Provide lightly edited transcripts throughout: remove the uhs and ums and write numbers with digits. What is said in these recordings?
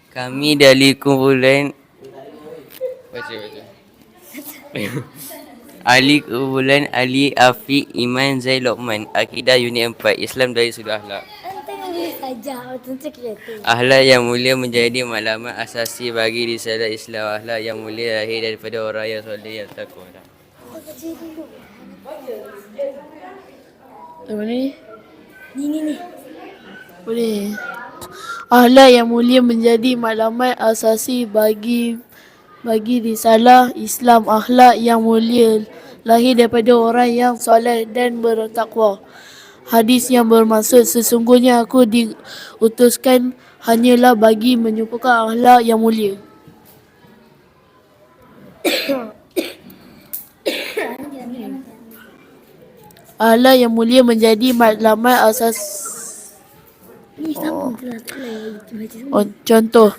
Kami dari kumpulan baca. Ali Afiq Iman Zain Lokman. Akidah Unit 4 Islam dari Sudut Akhlak. Akhlak yang mulia menjadi maklumat asasi bagi risalah Islam. Akhlak yang mulia lahir daripada orang yang soleh yang takwa. Mana ni? Ni. Boleh. Akhlak yang mulia menjadi maklumat asasi bagi risalah Islam. Akhlak yang mulia lahir daripada orang yang soleh dan bertakwa. Hadis yang bermaksud sesungguhnya aku diutuskan hanyalah bagi menyuburkan akhlak yang mulia. Akhlak yang mulia menjadi maklumat asas. Contoh,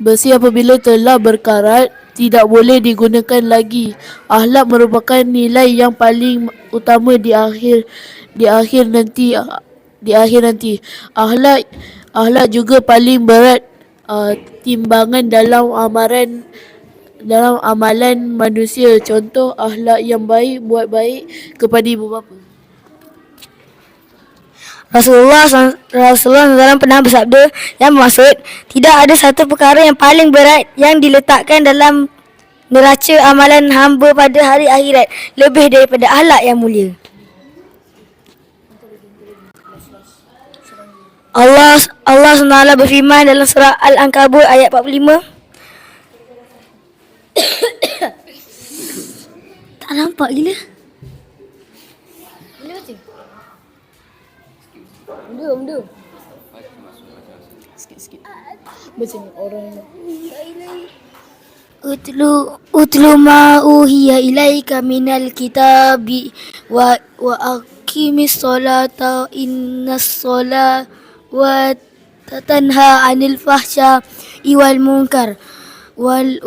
besi apabila telah berkarat tidak boleh digunakan lagi. Akhlak merupakan nilai yang paling utama di akhir nanti. Akhlak juga paling berat timbangan dalam amalan manusia. Contoh, akhlak yang baik, buat baik kepada ibu bapa. Rasulullah SAW pernah bersabda yang bermaksud tidak ada satu perkara yang paling berat yang diletakkan dalam neraca amalan hamba pada hari akhirat lebih daripada akhlak yang mulia. Allah SWT berfirman dalam surah Al-Ankabut ayat 45. Tak nampak gila. Boleh baca? Mundur. Sikit. Baca ni orang. Utlu ma uhiya ilaika minal kitabi wa aqimis solata innas sola wa tanha anil fahsya wal munkar wal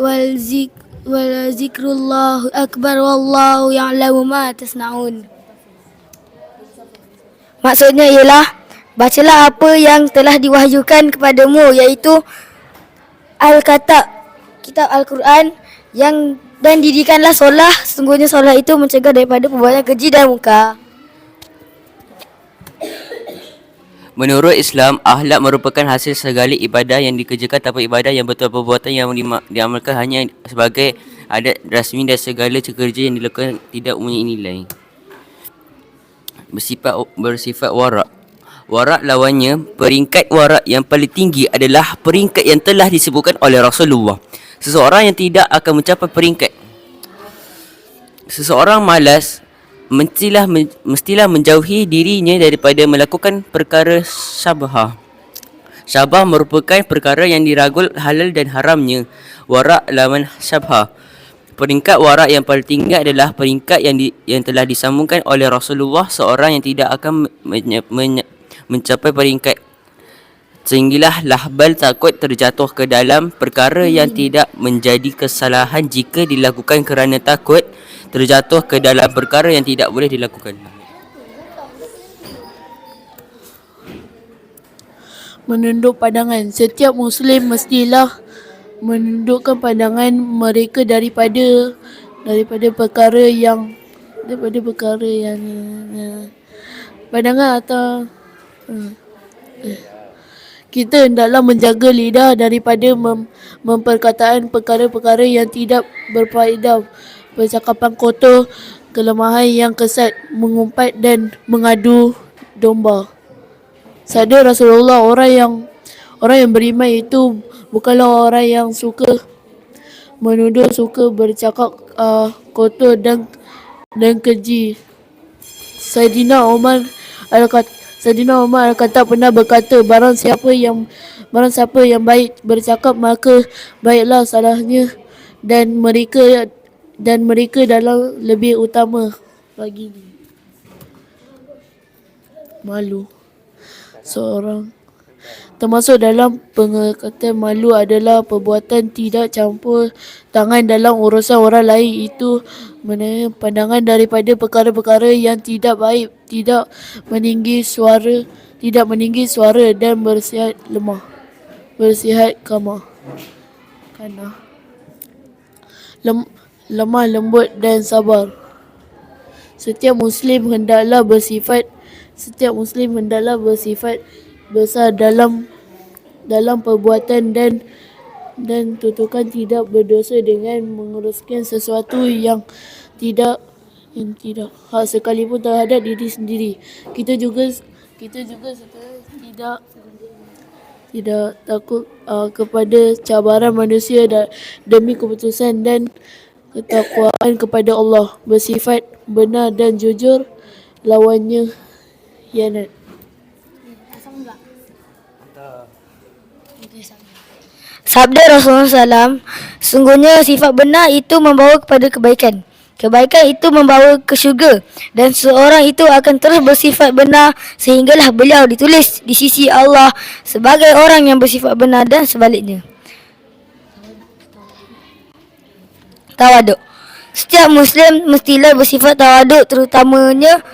zikrullahu akbar wallahu ya'lamu ma tasna'un. Maksudnya ialah bacalah apa yang telah diwahyukan kepadamu, iaitu kitab Al-Quran dan dirikanlah solah. Sesungguhnya solah itu mencegah daripada perbuatan keji dan munkar. Menurut Islam, akhlak merupakan hasil segala ibadah yang dikerjakan tanpa ibadah yang betul. Perbuatan yang diamalkan hanya sebagai adat rasmi dan segala kerja yang dilakukan tidak mempunyai nilai. Bersifat warak. Warak lawannya, peringkat warak yang paling tinggi adalah peringkat yang telah disebutkan oleh Rasulullah. Seseorang yang tidak akan mencapai peringkat. Seseorang malas mestilah menjauhi dirinya daripada melakukan perkara syabhah. Syabhah merupakan perkara yang diragul halal dan haramnya. Warak lawan syabhah. Peringkat warak yang paling tinggi adalah peringkat yang telah disambungkan oleh Rasulullah. Seorang yang tidak akan mencapai peringkat sehinggalah lahbal takut terjatuh ke dalam perkara yang tidak menjadi kesalahan jika dilakukan kerana takut terjatuh ke dalam perkara yang tidak boleh dilakukan. Menunduk pandangan. Setiap Muslim mestilah menundukkan pandangan mereka daripada perkara yang pandangan atau kita hendaklah menjaga lidah daripada memperkataan perkara-perkara yang tidak berfaedah, percakapan kotor, kelemahan yang kesat, mengumpat dan mengadu domba. Sabda Rasulullah, orang yang beriman itu bukanlah orang yang suka menuduh, suka bercakap kotor dan keji. Saidina Umar Al-Khattab pernah berkata, barang siapa yang baik bercakap, maka baiklah salahnya dan mereka dalam lebih utama baginya. Malu seorang termasuk dalam pengekatan malu adalah perbuatan tidak campur tangan dalam urusan orang lain, itu menahan pandangan daripada perkara-perkara yang tidak baik, tidak meninggi suara dan bersihat lemah. bersihat kana lemah lembut dan sabar. Setiap Muslim hendaklah bersifat besar dalam perbuatan dan tutukan tidak berdosa dengan menguruskan sesuatu yang tidak hak sekalipun terhadap diri sendiri. Kita juga tidak takut kepada cabaran manusia demi keputusan dan ketakwaan kepada Allah. Bersifat benar dan jujur, lawannya khianat. Sabda Rasulullah SAW, sungguhnya sifat benar itu membawa kepada kebaikan. Kebaikan itu membawa ke syurga dan seorang itu akan terus bersifat benar sehinggalah beliau ditulis di sisi Allah sebagai orang yang bersifat benar dan sebaliknya. Tawaduk. Setiap Muslim mestilah bersifat tawaduk terutamanya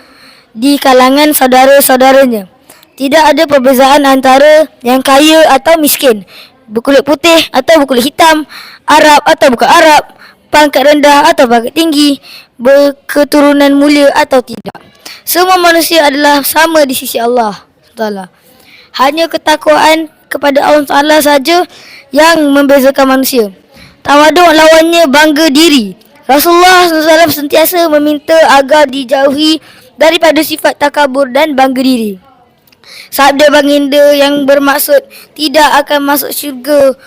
di kalangan saudara-saudaranya. Tidak ada perbezaan antara yang kaya atau miskin, berkulit putih atau berkulit hitam, Arab atau bukan Arab, pangkat rendah atau pangkat tinggi, berketurunan mulia atau tidak. Semua manusia adalah sama di sisi Allah Taala. Hanya ketakwaan kepada Allah Taala saja yang membezakan manusia. Tawaduk lawannya bangga diri. Rasulullah SAW sentiasa meminta agar dijauhi daripada sifat takabur dan bangga diri. Sabda baginda yang bermaksud tidak akan masuk syurga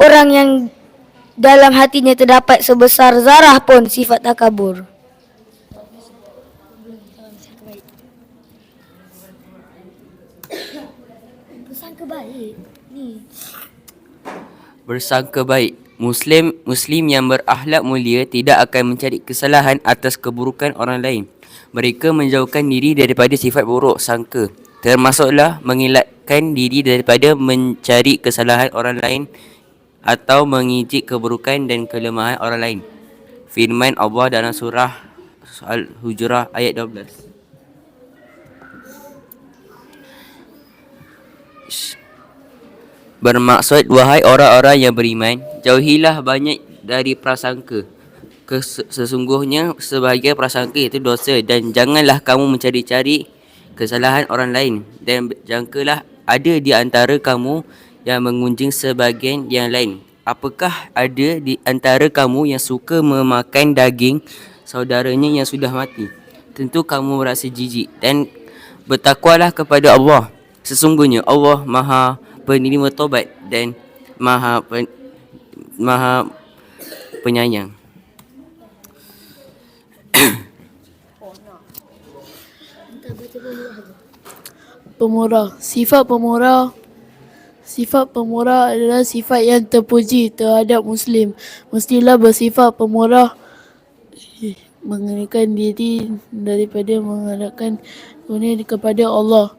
orang yang dalam hatinya terdapat sebesar zarah pun sifat takabur. Bersangka baik. Bersangka baik. Muslim yang berakhlak mulia tidak akan mencari kesalahan atas keburukan orang lain. Mereka menjauhkan diri daripada sifat buruk sangka, termasuklah mengelakkan diri daripada mencari kesalahan orang lain atau mengijik keburukan dan kelemahan orang lain. Firman Allah dalam surah Al-Hujurat ayat 12. Bermaksud, wahai orang-orang yang beriman, jauhilah banyak dari prasangka. Sesungguhnya sebahagian prasangka itu dosa, dan janganlah kamu mencari-cari kesalahan orang lain, dan jangkalah ada di antara kamu yang mengunjing sebahagian yang lain. Apakah ada di antara kamu yang suka memakan daging saudaranya yang sudah mati? Tentu kamu merasa jijik, dan bertakwalah kepada Allah. Sesungguhnya Allah Maha penerima taubat dan Maha penyayang. Pemurah. Sifat pemurah adalah sifat yang terpuji terhadap Muslim. Mestilah bersifat pemurah, mengenakan diri daripada mengharapkan dunia kepada Allah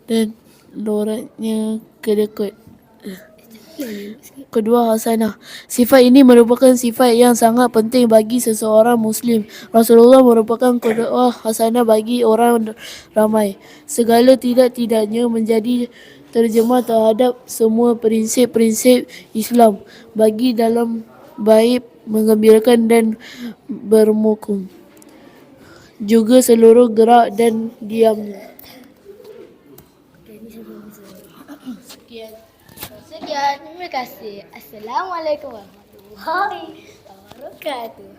dan loratnya kedekat. Kedua, hasanah. Sifat ini merupakan sifat yang sangat penting bagi seseorang Muslim. Rasulullah merupakan kedua hasanah bagi orang ramai. Segala tidak-tidaknya menjadi terjemah terhadap semua prinsip-prinsip Islam bagi dalam baik, menggembirakan dan bermukum. Juga seluruh gerak dan diamnya. Sekian, terima kasih. Assalamualaikum warahmatullahi wabarakatuh.